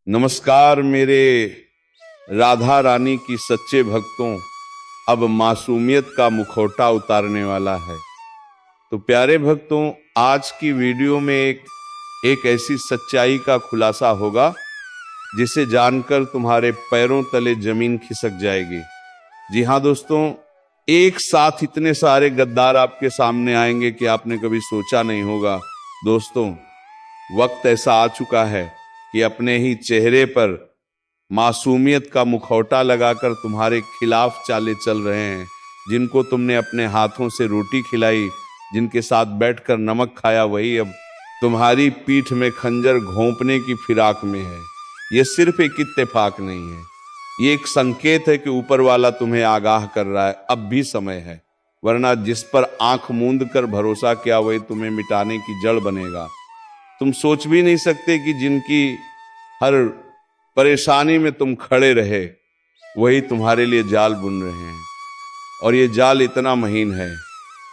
नमस्कार मेरे राधा रानी की सच्चे भक्तों। अब मासूमियत का मुखौटा उतारने वाला है। तो प्यारे भक्तों, आज की वीडियो में एक ऐसी सच्चाई का खुलासा होगा जिसे जानकर तुम्हारे पैरों तले जमीन खिसक जाएगी। जी हाँ दोस्तों, एक साथ इतने सारे गद्दार आपके सामने आएंगे कि आपने कभी सोचा नहीं होगा। दोस्तों, वक्त ऐसा आ चुका है कि अपने ही चेहरे पर मासूमियत का मुखौटा लगाकर तुम्हारे खिलाफ चाले चल रहे हैं। जिनको तुमने अपने हाथों से रोटी खिलाई, जिनके साथ बैठकर नमक खाया, वही अब तुम्हारी पीठ में खंजर घोंपने की फिराक में है। ये सिर्फ एक इत्तेफाक नहीं है, ये एक संकेत है कि ऊपर वाला तुम्हें आगाह कर रहा है, अब भी समय है। वरना जिस पर आंख मूंद कर भरोसा किया वही तुम्हें मिटाने की जड़ बनेगा। तुम सोच भी नहीं सकते कि जिनकी हर परेशानी में तुम खड़े रहे वही तुम्हारे लिए जाल बुन रहे हैं। और ये जाल इतना महीन है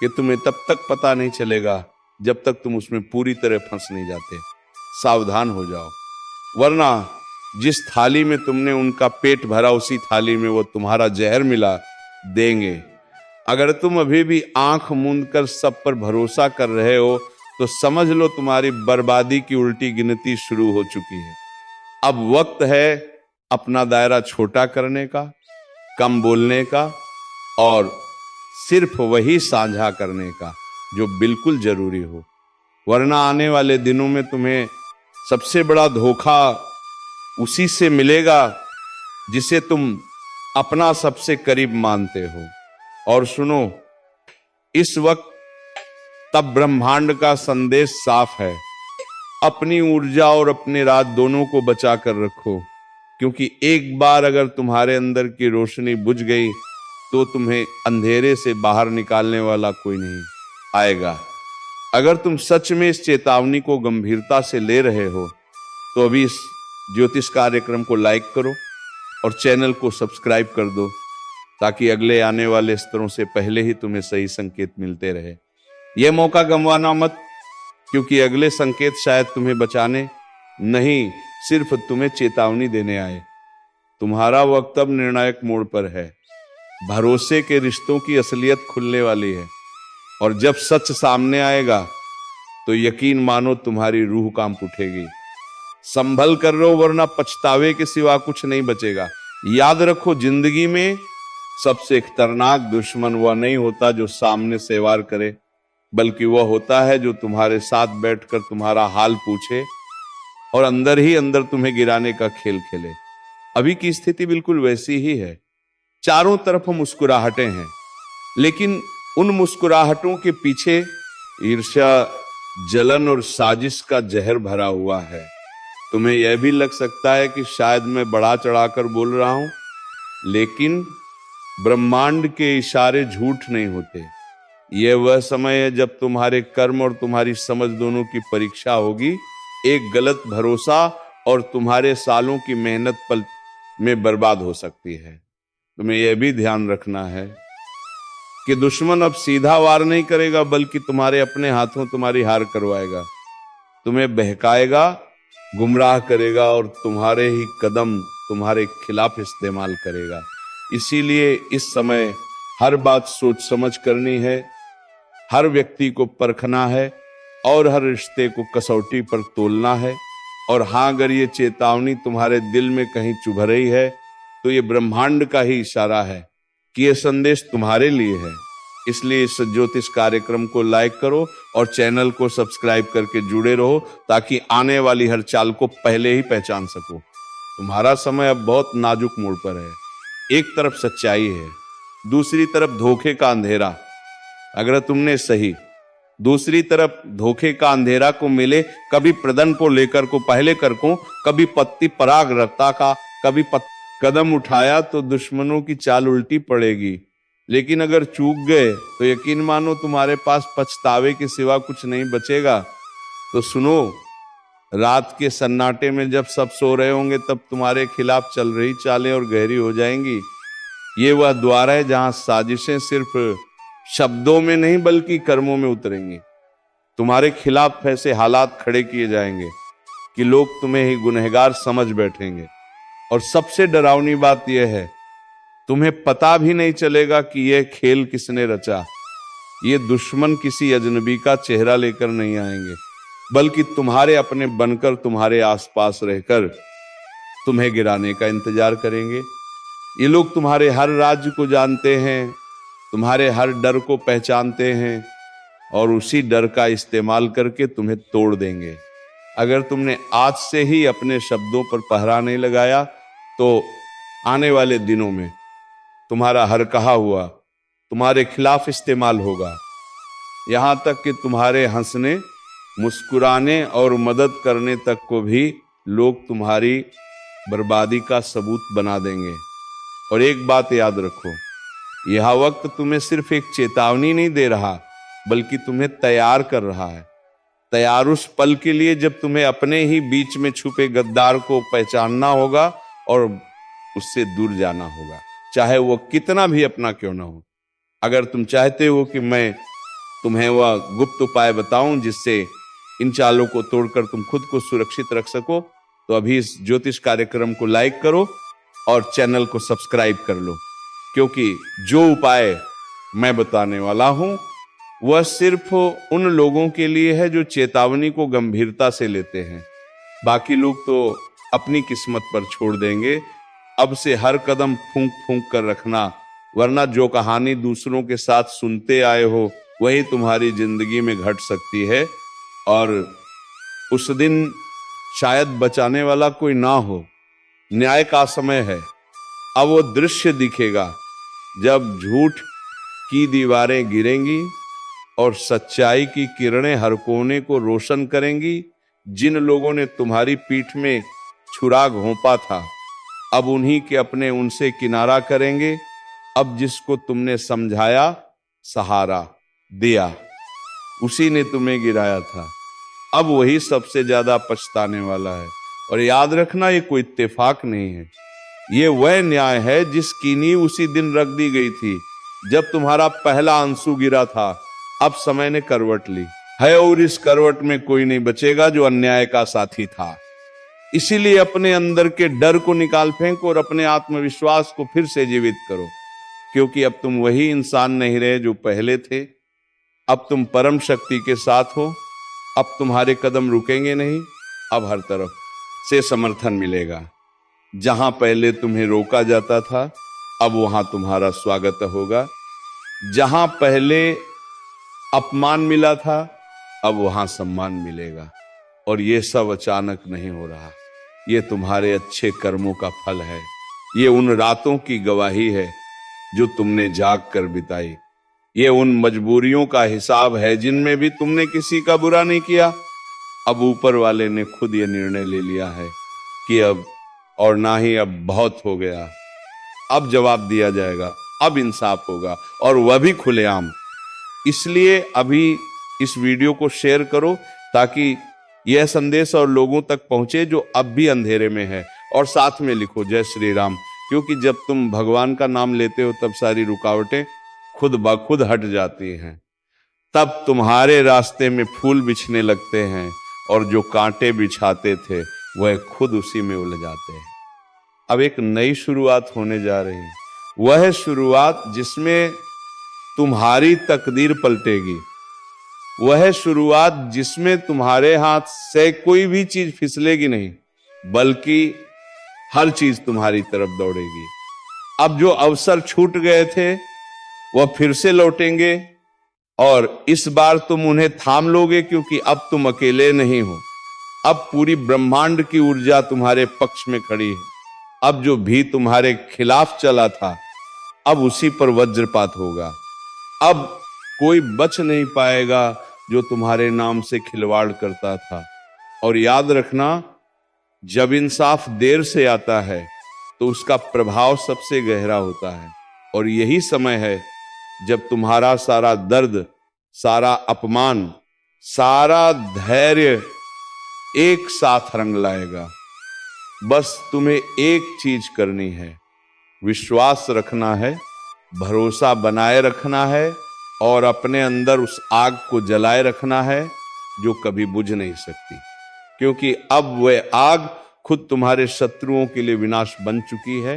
कि तुम्हें तब तक पता नहीं चलेगा जब तक तुम उसमें पूरी तरह फंस नहीं जाते। सावधान हो जाओ, वरना जिस थाली में तुमने उनका पेट भरा उसी थाली में वो तुम्हारा जहर मिला देंगे। अगर तुम अभी भी आंख मूंद कर सब पर भरोसा कर रहे हो तो समझ लो तुम्हारी बर्बादी की उल्टी गिनती शुरू हो चुकी है। अब वक्त है अपना दायरा छोटा करने का, कम बोलने का और सिर्फ वही साझा करने का जो बिल्कुल जरूरी हो। वरना आने वाले दिनों में तुम्हें सबसे बड़ा धोखा उसी से मिलेगा जिसे तुम अपना सबसे करीब मानते हो। और सुनो, इस वक्त तब ब्रह्मांड का संदेश साफ है। अपनी ऊर्जा और अपने रात दोनों को बचा कर रखो, क्योंकि एक बार अगर तुम्हारे अंदर की रोशनी बुझ गई तो तुम्हें अंधेरे से बाहर निकालने वाला कोई नहीं आएगा। अगर तुम सच में इस चेतावनी को गंभीरता से ले रहे हो तो अभी इस ज्योतिष कार्यक्रम को लाइक करो और चैनल को सब्सक्राइब कर दो, ताकि अगले आने वाले स्तरों से पहले ही तुम्हें सही संकेत मिलते रहे। यह मौका गंवाना मत, क्योंकि अगले संकेत शायद तुम्हें बचाने नहीं, सिर्फ तुम्हें चेतावनी देने आए। तुम्हारा वक्त अब निर्णायक मोड़ पर है। भरोसे के रिश्तों की असलियत खुलने वाली है, और जब सच सामने आएगा तो यकीन मानो तुम्हारी रूह कांप उठेगी। संभल कर रहो, वरना पछतावे के सिवा कुछ नहीं बचेगा। याद रखो, जिंदगी में सबसे खतरनाक दुश्मन वह नहीं होता जो सामने से वार करे, बल्कि वह होता है जो तुम्हारे साथ बैठकर तुम्हारा हाल पूछे और अंदर ही अंदर तुम्हें गिराने का खेल खेले। अभी की स्थिति बिल्कुल वैसी ही है। चारों तरफ मुस्कुराहटें हैं, लेकिन उन मुस्कुराहटों के पीछे ईर्ष्या, जलन और साजिश का जहर भरा हुआ है। तुम्हें यह भी लग सकता है कि शायद मैं बढ़ा चढ़ाकर बोल रहा हूं, लेकिन ब्रह्मांड के इशारे झूठ नहीं होते। यह वह समय है जब तुम्हारे कर्म और तुम्हारी समझ दोनों की परीक्षा होगी। एक गलत भरोसा और तुम्हारे सालों की मेहनत पल में बर्बाद हो सकती है। तुम्हें यह भी ध्यान रखना है कि दुश्मन अब सीधा वार नहीं करेगा, बल्कि तुम्हारे अपने हाथों तुम्हारी हार करवाएगा। तुम्हें बहकाएगा, गुमराह करेगा और तुम्हारे ही कदम तुम्हारे खिलाफ इस्तेमाल करेगा। इसीलिए इस समय हर बात सोच समझ करनी है, हर व्यक्ति को परखना है और हर रिश्ते को कसौटी पर तोलना है। और हाँ, अगर ये चेतावनी तुम्हारे दिल में कहीं चुभ रही है तो ये ब्रह्मांड का ही इशारा है कि ये संदेश तुम्हारे लिए है। इसलिए इस ज्योतिष कार्यक्रम को लाइक करो और चैनल को सब्सक्राइब करके जुड़े रहो, ताकि आने वाली हर चाल को पहले ही पहचान सको। तुम्हारा समय अब बहुत नाजुक मोड़ पर है। एक तरफ सच्चाई है, दूसरी तरफ धोखे का अंधेरा। अगर तुमने सही, दूसरी तरफ धोखे का अंधेरा को मिले, कभी प्रदन को लेकर को पहले कर को, कभी पत्ती पराग रखता का, कभी कदम उठाया तो दुश्मनों की चाल उल्टी पड़ेगी। लेकिन अगर चूक गए तो यकीन मानो तुम्हारे पास पछतावे के सिवा कुछ नहीं बचेगा। तो सुनो, रात के सन्नाटे में जब सब सो रहे होंगे तब तुम्हारे खिलाफ चल रही चालें और गहरी हो जाएंगी। ये वह द्वार है जहां साजिशें सिर्फ शब्दों में नहीं बल्कि कर्मों में उतरेंगी। तुम्हारे खिलाफ ऐसे हालात खड़े किए जाएंगे कि लोग तुम्हें ही गुनहगार समझ बैठेंगे। और सबसे डरावनी बात यह है, तुम्हें पता भी नहीं चलेगा कि यह खेल किसने रचा। ये दुश्मन किसी अजनबी का चेहरा लेकर नहीं आएंगे, बल्कि तुम्हारे अपने बनकर तुम्हारे आसपास रहकर तुम्हें गिराने का इंतजार करेंगे। ये लोग तुम्हारे हर राज्य को जानते हैं, तुम्हारे हर डर को पहचानते हैं और उसी डर का इस्तेमाल करके तुम्हें तोड़ देंगे। अगर तुमने आज से ही अपने शब्दों पर पहरा नहीं लगाया तो आने वाले दिनों में तुम्हारा हर कहा हुआ तुम्हारे खिलाफ इस्तेमाल होगा। यहां तक कि तुम्हारे हंसने, मुस्कुराने और मदद करने तक को भी लोग तुम्हारी बर्बादी का सबूत बना देंगे। और एक बात याद रखो, यह वक्त तुम्हें सिर्फ एक चेतावनी नहीं दे रहा, बल्कि तुम्हें तैयार कर रहा है। तैयार उस पल के लिए जब तुम्हें अपने ही बीच में छुपे गद्दार को पहचानना होगा और उससे दूर जाना होगा, चाहे वो कितना भी अपना क्यों ना हो। अगर तुम चाहते हो कि मैं तुम्हें वह गुप्त उपाय बताऊं जिससे इन चालों को तोड़कर तुम खुद को सुरक्षित रख सको, तो अभी इस ज्योतिष कार्यक्रम को लाइक करो और चैनल को सब्सक्राइब कर लो, क्योंकि जो उपाय मैं बताने वाला हूं वह सिर्फ उन लोगों के लिए है जो चेतावनी को गंभीरता से लेते हैं। बाकी लोग तो अपनी किस्मत पर छोड़ देंगे। अब से हर कदम फूंक फूंक कर रखना, वरना जो कहानी दूसरों के साथ सुनते आए हो वही तुम्हारी जिंदगी में घट सकती है और उस दिन शायद बचाने वाला कोई ना हो। न्याय का समय है। अब वो दृश्य दिखेगा जब झूठ की दीवारें गिरेंगी और सच्चाई की किरणें हर कोने को रोशन करेंगी। जिन लोगों ने तुम्हारी पीठ में छुरा घोंपा था, अब उन्हीं के अपने उनसे किनारा करेंगे। अब जिसको तुमने समझाया, सहारा दिया, उसी ने तुम्हें गिराया था। अब वही सबसे ज्यादा पछताने वाला है। और याद रखना, ये कोई इत्तेफाक नहीं है, ये वह न्याय है जिसकी नींव उसी दिन रख दी गई थी जब तुम्हारा पहला आंसू गिरा था। अब समय ने करवट ली है और इस करवट में कोई नहीं बचेगा जो अन्याय का साथी था। इसीलिए अपने अंदर के डर को निकाल फेंको और अपने आत्मविश्वास को फिर से जीवित करो, क्योंकि अब तुम वही इंसान नहीं रहे जो पहले थे। अब तुम परम शक्ति के साथ हो। अब तुम्हारे कदम रुकेंगे नहीं। अब हर तरफ से समर्थन मिलेगा। जहां पहले तुम्हें रोका जाता था, अब वहां तुम्हारा स्वागत होगा। जहां पहले अपमान मिला था, अब वहां सम्मान मिलेगा। और ये सब अचानक नहीं हो रहा, ये तुम्हारे अच्छे कर्मों का फल है। ये उन रातों की गवाही है जो तुमने जाग कर बिताई। ये उन मजबूरियों का हिसाब है जिनमें भी तुमने किसी का बुरा नहीं किया। अब ऊपर वाले ने खुद ये निर्णय ले लिया है कि अब और ना ही अब बहुत हो गया। अब जवाब दिया जाएगा, अब इंसाफ होगा, और वह भी खुलेआम। इसलिए अभी इस वीडियो को शेयर करो ताकि यह संदेश और लोगों तक पहुंचे जो अब भी अंधेरे में है। और साथ में लिखो जय श्री राम, क्योंकि जब तुम भगवान का नाम लेते हो तब सारी रुकावटें खुद ब खुद हट जाती हैं। तब तुम्हारे रास्ते में फूल बिछने लगते हैं और जो कांटे बिछाते थे वह खुद उसी में उलझ जाते हैं। अब एक नई शुरुआत होने जा रही है, वह शुरुआत जिसमें तुम्हारी तकदीर पलटेगी। वह शुरुआत जिसमें तुम्हारे हाथ से कोई भी चीज फिसलेगी नहीं, बल्कि हर चीज तुम्हारी तरफ दौड़ेगी। अब जो अवसर छूट गए थे वह फिर से लौटेंगे और इस बार तुम उन्हें थाम लोगे, क्योंकि अब तुम अकेले नहीं हो। अब पूरी ब्रह्मांड की ऊर्जा तुम्हारे पक्ष में खड़ी है। अब जो भी तुम्हारे खिलाफ चला था, अब उसी पर वज्रपात होगा। अब कोई बच नहीं पाएगा जो तुम्हारे नाम से खिलवाड़ करता था। और याद रखना, जब इंसाफ देर से आता है तो उसका प्रभाव सबसे गहरा होता है। और यही समय है जब तुम्हारा सारा दर्द, सारा अपमान, सारा धैर्य एक साथ रंग लाएगा। बस तुम्हें एक चीज करनी है, विश्वास रखना है, भरोसा बनाए रखना है और अपने अंदर उस आग को जलाए रखना है जो कभी बुझ नहीं सकती। क्योंकि अब वह आग खुद तुम्हारे शत्रुओं के लिए विनाश बन चुकी है।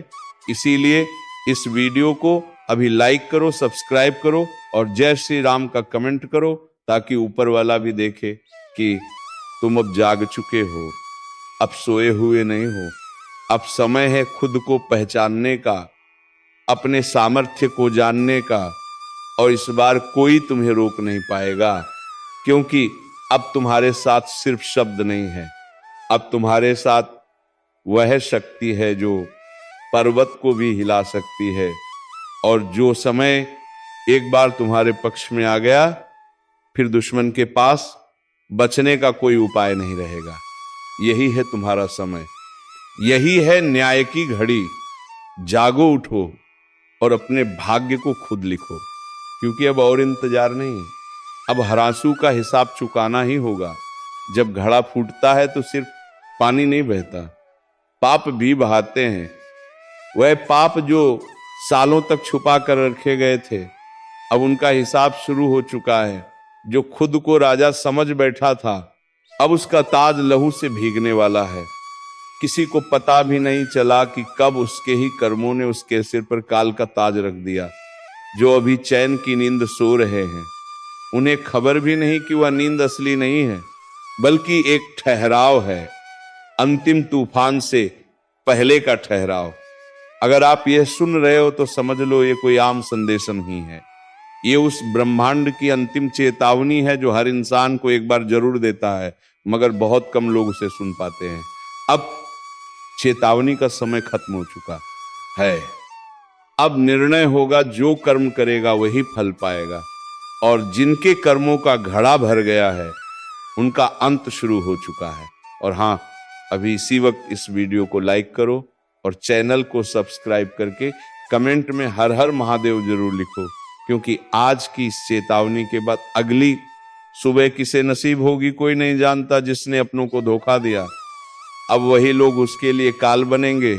इसीलिए इस वीडियो को अभी लाइक करो, सब्सक्राइब करो और जय श्री राम का कमेंट करो, ताकि ऊपर वाला भी देखे कि तुम अब जाग चुके हो, अब सोए हुए नहीं हो। अब समय है खुद को पहचानने का, अपने सामर्थ्य को जानने का, और इस बार कोई तुम्हें रोक नहीं पाएगा, क्योंकि अब तुम्हारे साथ सिर्फ शब्द नहीं है, अब तुम्हारे साथ वह शक्ति है जो पर्वत को भी हिला सकती है। और जो समय एक बार तुम्हारे पक्ष में आ गया, फिर दुश्मन के पास बचने का कोई उपाय नहीं रहेगा। यही है तुम्हारा समय, यही है न्याय की घड़ी। जागो, उठो और अपने भाग्य को खुद लिखो, क्योंकि अब और इंतजार नहीं, अब हरासू का हिसाब चुकाना ही होगा। जब घड़ा फूटता है तो सिर्फ पानी नहीं बहता, पाप भी बहाते हैं। वह पाप जो सालों तक छुपा कर रखे गए थे, अब उनका हिसाब शुरू हो चुका है। जो खुद को राजा समझ बैठा था, अब उसका ताज लहू से भीगने वाला है। किसी को पता भी नहीं चला कि कब उसके ही कर्मों ने उसके सिर पर काल का ताज रख दिया। जो अभी चैन की नींद सो रहे हैं, उन्हें खबर भी नहीं कि वह नींद असली नहीं है, बल्कि एक ठहराव है, अंतिम तूफान से पहले का ठहराव। अगर आप यह सुन रहे हो तो समझ लो ये कोई आम संदेश नहीं है, ये उस ब्रह्मांड की अंतिम चेतावनी है जो हर इंसान को एक बार जरूर देता है, मगर बहुत कम लोग उसे सुन पाते हैं। अब चेतावनी का समय खत्म हो चुका है। अब निर्णय होगा, जो कर्म करेगा वही फल पाएगा, और जिनके कर्मों का घड़ा भर गया है उनका अंत शुरू हो चुका है। और हाँ, अभी इसी वक्त इस वीडियो को लाइक करो और चैनल को सब्सक्राइब करके कमेंट में हर हर महादेव जरूर लिखो, क्योंकि आज की इस चेतावनी के बाद अगली सुबह किसे नसीब होगी कोई नहीं जानता। जिसने अपनों को धोखा दिया, अब वही लोग उसके लिए काल बनेंगे,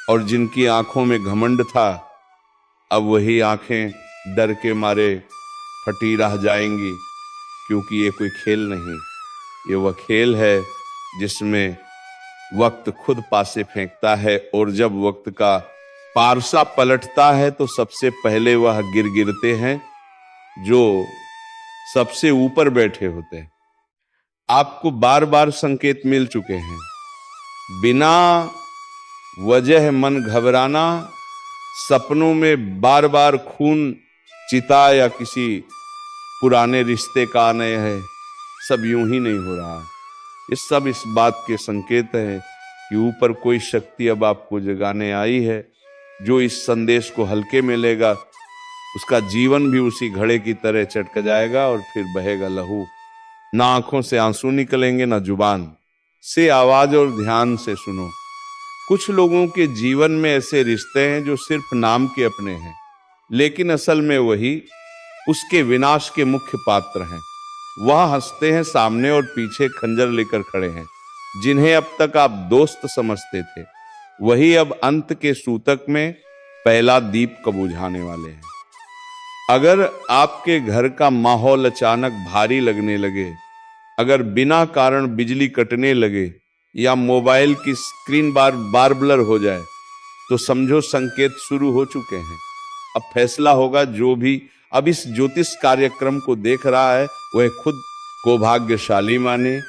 और जिनकी आंखों में घमंड था, अब वही आंखें डर के मारे फटी रह जाएंगी। क्योंकि ये कोई खेल नहीं, ये वह खेल है जिसमें वक्त खुद पासे फेंकता है, और जब वक्त का पारसा पलटता है तो सबसे पहले वह गिरते हैं जो सबसे ऊपर बैठे होते हैं। आपको बार बार संकेत मिल चुके हैं, बिना वजह मन घबराना, सपनों में बार बार खून चिता या किसी पुराने रिश्ते का आना है, सब यूं ही नहीं हो रहा। ये सब इस बात के संकेत है कि ऊपर कोई शक्ति अब आपको जगाने आई है। जो इस संदेश को हल्के में लेगा, उसका जीवन भी उसी घड़े की तरह चटक जाएगा और फिर बहेगा लहू। ना आंखों से आंसू निकलेंगे, ना जुबान से आवाज, और ध्यान से सुनो। कुछ लोगों के जीवन में ऐसे रिश्ते हैं जो सिर्फ नाम के अपने हैं, लेकिन असल में वही उसके विनाश के मुख्य पात्र हैं। वह हंसते हैं सामने और पीछे खंजर लेकर खड़े हैं। जिन्हें अब तक आप दोस्त समझते थे, वही अब अंत के सूतक में पहला दीप को बुझाने वाले हैं। अगर आपके घर का माहौल अचानक भारी लगने लगे, अगर बिना कारण बिजली कटने लगे, या मोबाइल की स्क्रीन बार ब्लर हो जाए, तो समझो संकेत शुरू हो चुके हैं। अब फैसला होगा, जो भी अब इस ज्योतिष कार्यक्रम को देख रहा है वह खुद को भाग्यशाली माने,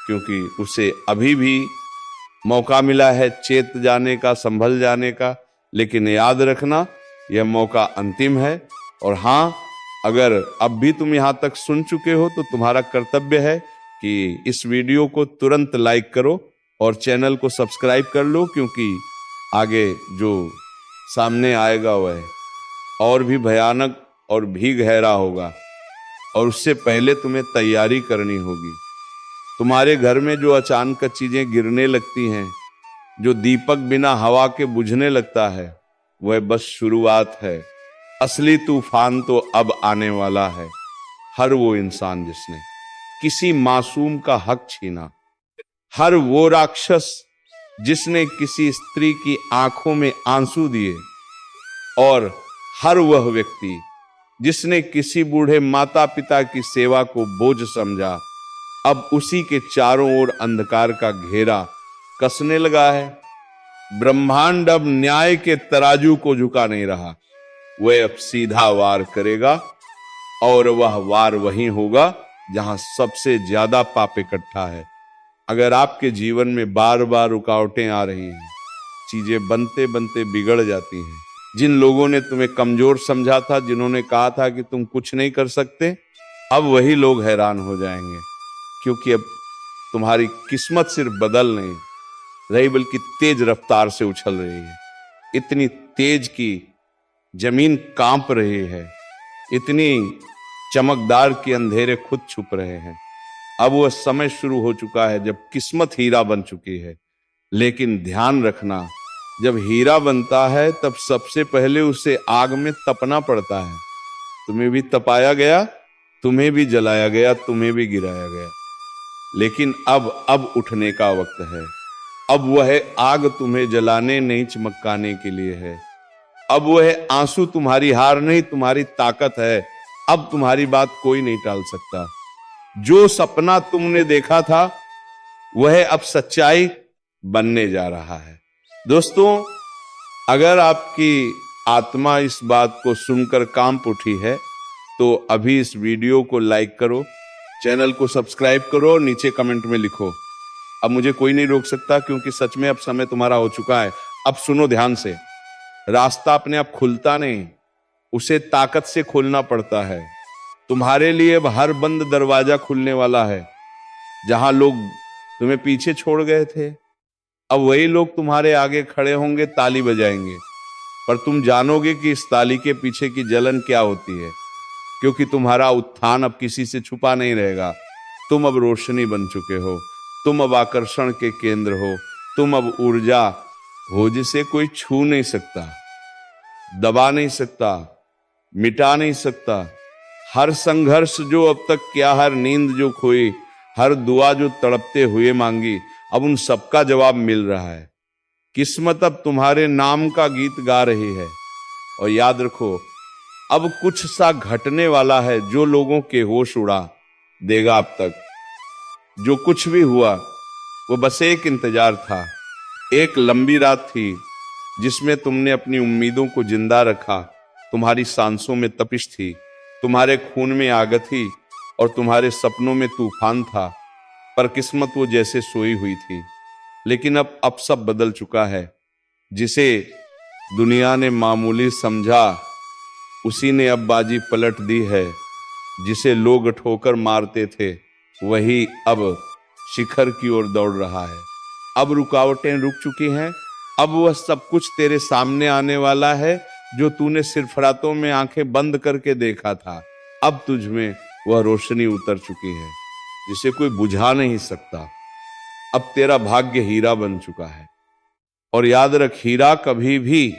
क्योंकि उसे अभी भी मौका मिला है चेत जाने का, संभल जाने का। लेकिन याद रखना, यह मौका अंतिम है। और हाँ, अगर अब भी तुम यहाँ तक सुन चुके हो तो तुम्हारा कर्तव्य है कि इस वीडियो को तुरंत लाइक करो और चैनल को सब्सक्राइब कर लो, क्योंकि आगे जो सामने आएगा वह और भी भयानक और भी गहरा होगा, और उससे पहले तुम्हें तैयारी करनी होगी। तुम्हारे घर में जो अचानक चीजें गिरने लगती हैं, जो दीपक बिना हवा के बुझने लगता है, वह बस शुरुआत है। असली तूफान तो अब आने वाला है। हर वो इंसान जिसने किसी मासूम का हक छीना, हर वो राक्षस जिसने किसी स्त्री की आंखों में आंसू दिए, और हर वह व्यक्ति जिसने किसी बूढ़े माता पिता की सेवा को बोझ समझा, अब उसी के चारों ओर अंधकार का घेरा कसने लगा है। ब्रह्मांड अब न्याय के तराजू को झुका नहीं रहा, वह अब सीधा वार करेगा, और वह वार वहीं होगा जहां सबसे ज्यादा पाप इकट्ठा है। अगर आपके जीवन में बार बार रुकावटें आ रही हैं, चीजें बनते बनते बिगड़ जाती हैं, जिन लोगों ने तुम्हें कमजोर समझा था, जिन्होंने कहा था कि तुम कुछ नहीं कर सकते, अब वही लोग हैरान हो जाएंगे, क्योंकि अब तुम्हारी किस्मत सिर्फ बदल नहीं रही बल्कि तेज रफ्तार से उछल रही है। इतनी तेज की जमीन कांप रही है, इतनी चमकदार कि अंधेरे खुद छुप रहे हैं। अब वह समय शुरू हो चुका है जब किस्मत हीरा बन चुकी है। लेकिन ध्यान रखना, जब हीरा बनता है तब सबसे पहले उसे आग में तपना पड़ता है। तुम्हें भी तपाया गया, तुम्हें भी जलाया गया, तुम्हें भी गिराया गया, लेकिन अब उठने का वक्त है। अब वह आग तुम्हें जलाने नहीं चमकाने के लिए है। अब वह आंसू तुम्हारी हार नहीं, तुम्हारी ताकत है। अब तुम्हारी बात कोई नहीं टाल सकता। जो सपना तुमने देखा था वह अब सच्चाई बनने जा रहा है। दोस्तों, अगर आपकी आत्मा इस बात को सुनकर कांप उठी है तो अभी इस वीडियो को लाइक करो, चैनल को सब्सक्राइब करो और नीचे कमेंट में लिखो। अब मुझे कोई नहीं रोक सकता, क्योंकि सच में अब समय तुम्हारा हो चुका है। अब सुनो ध्यान से, रास्ता अपने आप खुलता नहीं, उसे ताकत से खोलना पड़ता है। तुम्हारे लिए अब हर बंद दरवाजा खुलने वाला है। जहां लोग तुम्हें पीछे छोड़ गए थे, अब वही लोग तुम्हारे आगे खड़े होंगे, ताली बजाएंगे, पर तुम जानोगे कि इस ताली के पीछे की जलन क्या होती है, क्योंकि तुम्हारा उत्थान अब किसी से छुपा नहीं रहेगा। तुम अब रोशनी बन चुके हो, तुम अब आकर्षण के केंद्र हो, तुम अब ऊर्जा हो जिसे कोई छू नहीं सकता, दबा नहीं सकता, मिटा नहीं सकता। हर संघर्ष जो अब तक किया, हर नींद जो खोई, हर दुआ जो तड़पते हुए मांगी, अब उन सबका जवाब मिल रहा है। किस्मत अब तुम्हारे नाम का गीत गा रही है। और याद रखो, अब कुछ सा घटने वाला है जो लोगों के होश उड़ा देगा। अब तक जो कुछ भी हुआ वो बस एक इंतजार था, एक लंबी रात थी जिसमें तुमने अपनी उम्मीदों को जिंदा रखा। तुम्हारी सांसों में तपिश थी, तुम्हारे खून में आग थी और तुम्हारे सपनों में तूफान था, पर किस्मत वो जैसे सोई हुई थी। लेकिन अब सब बदल चुका है। जिसे दुनिया ने मामूली समझा, उसी ने अब बाजी पलट दी है। जिसे लोग ठोकर मारते थे, वही अब शिखर की ओर दौड़ रहा है। अब रुकावटें रुक चुकी हैं। अब वह सब कुछ तेरे सामने आने वाला है जो तूने सिरफरातों में आंखें बंद करके देखा था। अब तुझ में वह रोशनी उतर चुकी है जिसे कोई बुझा नहीं सकता। अब तेरा भाग्य हीरा बन चुका है। और याद रख, हीरा कभी भी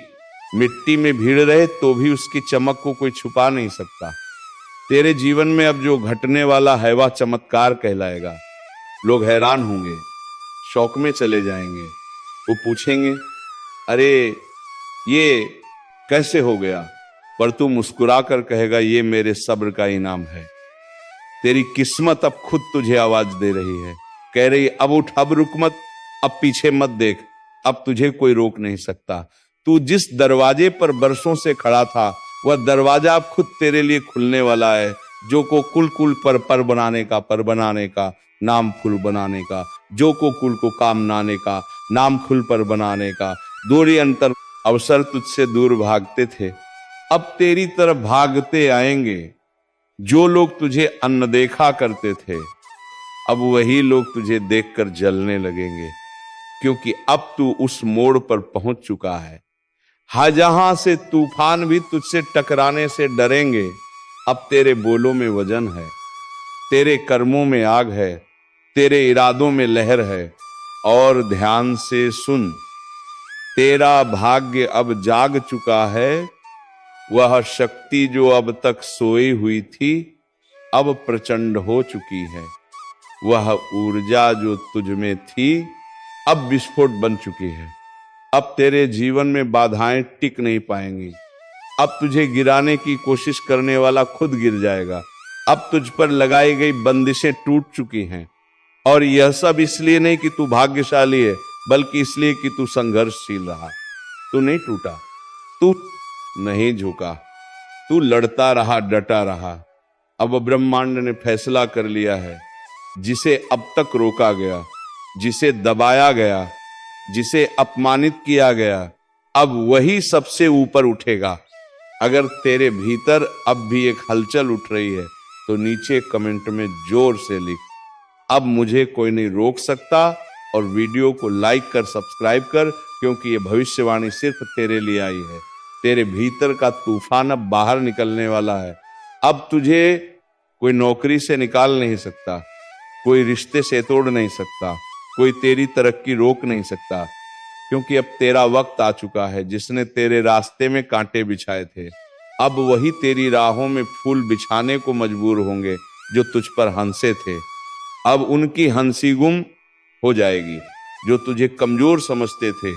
मिट्टी में भीड़ रहे तो भी उसकी चमक को कोई छुपा नहीं सकता। तेरे जीवन में अब जो घटने वाला है वह चमत्कार कहलाएगा। लोग हैरान होंगे, शौक में चले जाएंगे। वो पूछेंगे, अरे ये कैसे हो गया? पर तू मुस्कुरा कर कहेगा, ये मेरे सब्र का इनाम है। तेरी किस्मत अब खुद तुझे आवाज दे रही है, कह रही, अब उठ, अब रुक मत, अब पीछे मत देख, अब तुझे कोई रोक नहीं सकता। तू जिस दरवाजे पर बरसों से खड़ा था, वह दरवाजा अब खुद तेरे लिए खुलने वाला है। जो को कुल कुल पर बनाने का, पर बनाने का, नाम फूल बनाने का, जो को कुल को काम नाने का, नाम फूल पर बनाने का। दूरी अंतर अवसर तुझसे दूर भागते थे, अब तेरी तरफ भागते आएंगे। जो लोग तुझे अनदेखा करते थे, अब वही लोग तुझे देखकर जलने लगेंगे, क्योंकि अब तू उस मोड़ पर पहुंच चुका है। हाँ, जहां से तूफान भी तुझसे टकराने से डरेंगे। अब तेरे बोलों में वजन है, तेरे कर्मों में आग है, तेरे इरादों में लहर है। और ध्यान से सुन, तेरा भाग्य अब जाग चुका है। वह शक्ति जो अब तक सोई हुई थी, अब प्रचंड हो चुकी है। वह ऊर्जा जो तुझ में थी, अब विस्फोट बन चुकी है। अब तेरे जीवन में बाधाएं टिक नहीं पाएंगी। अब तुझे गिराने की कोशिश करने वाला खुद गिर जाएगा। अब तुझ पर लगाई गई बंदिशें टूट चुकी हैं। और यह सब इसलिए नहीं कि तू भाग्यशाली है, बल्कि इसलिए कि तू संघर्षशील रहा। तू नहीं टूटा, तू नहीं झुका, तू लड़ता रहा, डटा रहा। अब ब्रह्मांड ने फैसला कर लिया है, जिसे अब तक रोका गया, जिसे दबाया गया, जिसे अपमानित किया गया, अब वही सबसे ऊपर उठेगा। अगर तेरे भीतर अब भी एक हलचल उठ रही है तो नीचे कमेंट में जोर से लिख, अब मुझे कोई नहीं रोक सकता। और वीडियो को लाइक कर, सब्सक्राइब कर, क्योंकि ये भविष्यवाणी सिर्फ तेरे लिए आई है। तेरे भीतर का तूफान अब बाहर निकलने वाला है। अब तुझे कोई नौकरी से निकाल नहीं सकता, कोई रिश्ते से तोड़ नहीं सकता, कोई तेरी तरक्की रोक नहीं सकता, क्योंकि अब तेरा वक्त आ चुका है। जिसने तेरे रास्ते में कांटे बिछाए थे, अब वही तेरी राहों में फूल बिछाने को मजबूर होंगे जो तुझ पर हंसे थे। अब उनकी हंसी गुम हो जाएगी। जो तुझे कमजोर समझते थे,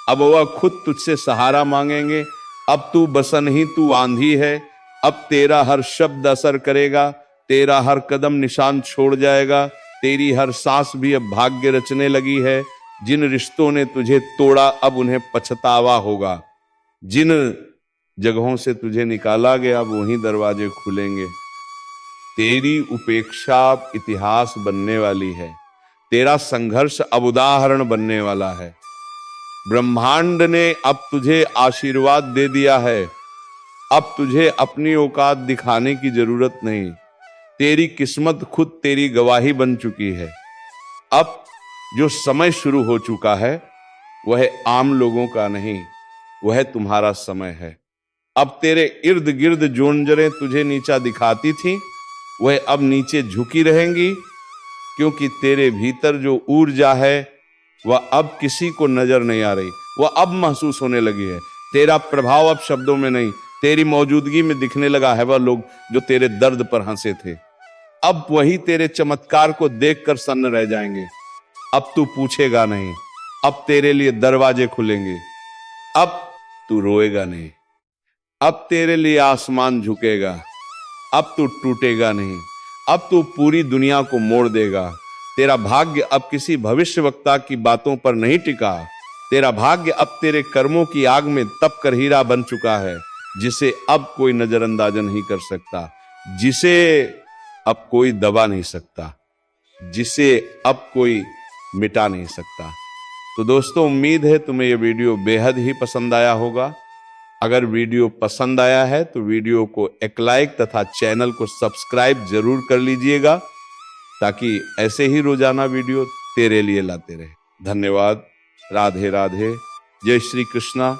अब वह खुद तुझसे सहारा मांगेंगे। अब तू बसन ही तू आंधी है। अब तेरा हर शब्द असर करेगा, तेरा हर कदम निशान छोड़ जाएगा, तेरी हर सांस भी अब भाग्य रचने लगी है। जिन रिश्तों ने तुझे तोड़ा, अब उन्हें पछतावा होगा। जिन जगहों से तुझे निकाला गया, अब वहीं दरवाजे खुलेंगे। तेरी उपेक्षा अब इतिहास बनने वाली है। तेरा संघर्ष अब उदाहरण बनने वाला है। ब्रह्मांड ने अब तुझे आशीर्वाद दे दिया है। अब तुझे अपनी औकात दिखाने की जरूरत नहीं। तेरी किस्मत खुद तेरी गवाही बन चुकी है। अब जो समय शुरू हो चुका है, वह आम लोगों का नहीं, वह तुम्हारा समय है। अब तेरे इर्द गिर्द जो नजरें तुझे नीचा दिखाती थी, वह अब नीचे झुकी रहेंगी, क्योंकि तेरे भीतर जो ऊर्जा है वह अब किसी को नजर नहीं आ रही, वह अब महसूस होने लगी है। तेरा प्रभाव अब शब्दों में नहीं, तेरी मौजूदगी में दिखने लगा है। वह लोग जो तेरे दर्द पर हंसे थे, अब वही तेरे चमत्कार को देखकर सन्न रह जाएंगे। अब तू पूछेगा नहीं, अब तेरे लिए दरवाजे खुलेंगे। अब तू रोएगा नहीं, अब तेरे लिए आसमान झुकेगा। अब तू टूटेगा नहीं, अब तू पूरी दुनिया को मोड़ देगा। तेरा भाग्य अब किसी भविष्यवक्ता की बातों पर नहीं टिका। तेरा भाग्य अब तेरे कर्मों की आग में तप कर हीरा बन चुका है, जिसे अब कोई नजरअंदाज नहीं कर सकता, जिसे अब कोई दबा नहीं सकता, जिसे अब कोई मिटा नहीं सकता। तो दोस्तों, उम्मीद है तुम्हें यह वीडियो बेहद ही पसंद आया होगा। अगर वीडियो पसंद आया है तो वीडियो को एक लाइक तथा चैनल को सब्सक्राइब जरूर कर लीजिएगा, ताकि ऐसे ही रोजाना वीडियो तेरे लिए लाते रहे। धन्यवाद। राधे राधे। जय श्री कृष्णा।